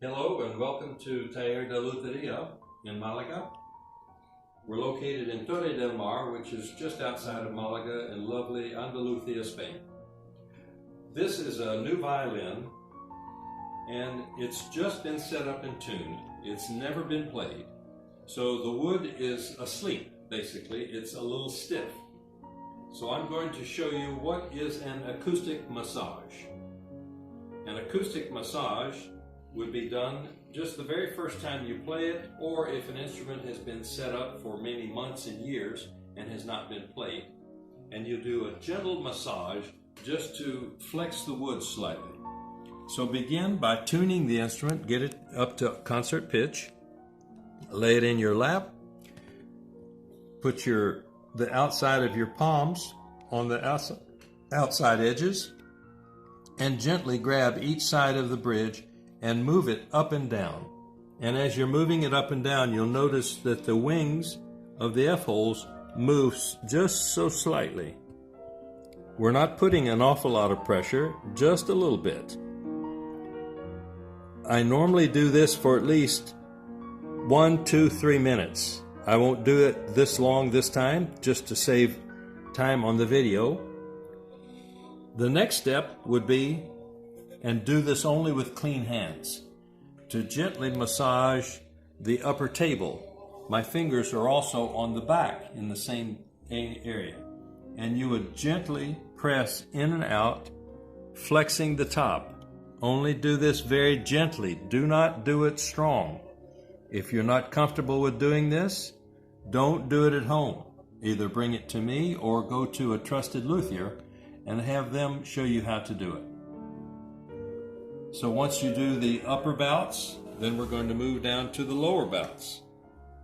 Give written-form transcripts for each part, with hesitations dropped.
Hello and welcome to Taller de Luthier in Malaga. We're located in Torre del Mar, which is just outside of Malaga in lovely Andalusia, Spain. This is a new violin and it's just been set up and tuned. It's never been played. So the wood is asleep, basically. It's a little stiff. So I'm going to show you what is an acoustic massage. An acoustic massage would be done just the very first time you play it, or if an instrument has been set up for many months and years and has not been played. And you do a gentle massage just to flex the wood slightly. So begin by tuning the instrument, get it up to concert pitch, lay it in your lap, put the outside of your palms on the outside edges, and gently grab each side of the bridge and move it up and down. And as you're moving it up and down, you'll notice that the wings of the F-holes move just so slightly. We're not putting an awful lot of pressure, just a little bit. I normally do this for at least 1, 2, 3 minutes. I won't do it this long this time, just to save time on the video. The next step would be, and do this only with clean hands, to gently massage the upper table. My fingers are also on the back in the same area. And you would gently press in and out, flexing the top. Only do this very gently. Do not do it strong. If you're not comfortable with doing this, don't do it at home. Either bring it to me or go to a trusted luthier and have them show you how to do it. So once you do the upper bouts, then we're going to move down to the lower bouts.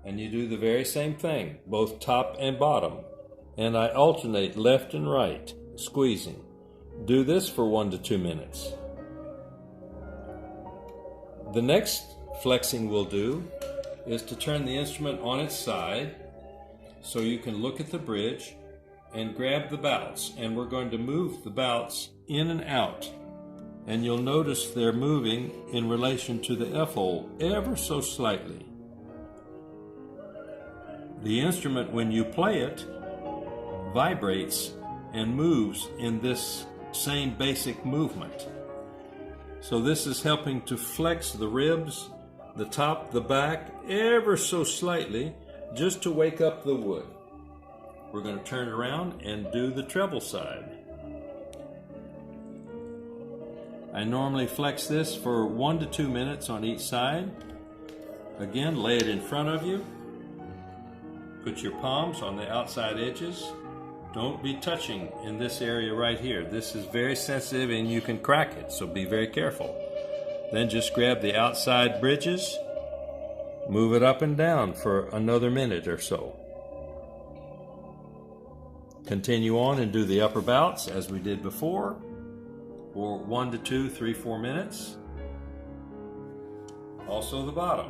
And you do the very same thing, both top and bottom. And I alternate left and right, squeezing. Do this for 1 to 2 minutes. The next flexing we'll do is to turn the instrument on its side so you can look at the bridge and grab the bouts. And we're going to move the bouts in and out. And you'll notice they're moving in relation to the F-hole ever so slightly. The instrument, when you play it, vibrates and moves in this same basic movement. So this is helping to flex the ribs, the top, the back, ever so slightly, just to wake up the wood. We're going to turn around and do the treble side. I normally flex this for 1 to 2 minutes on each side. Again, lay it in front of you. Put your palms on the outside edges. Don't be touching in this area right here. This is very sensitive and you can crack it, so be very careful. Then just grab the outside bridges, move it up and down for another minute or so. Continue on and do the upper bouts as we did before, for 1 to 2, 3, 4 minutes. Also the bottom.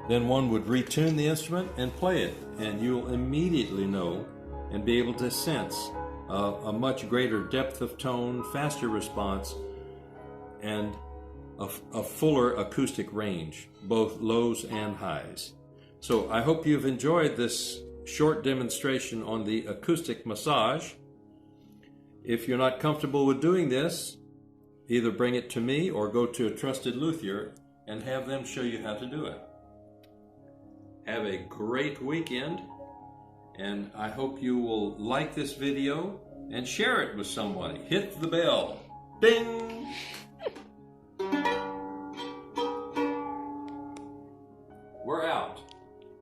Then one would retune the instrument and play it, and you'll immediately know and be able to sense a much greater depth of tone, faster response, and a fuller acoustic range, both lows and highs. So I hope you've enjoyed this short demonstration on the acoustic massage. If you're not comfortable with doing this, either bring it to me or go to a trusted luthier and have them show you how to do it. Have a great weekend, and I hope you will like this video and share it with somebody. Hit the bell. Ding!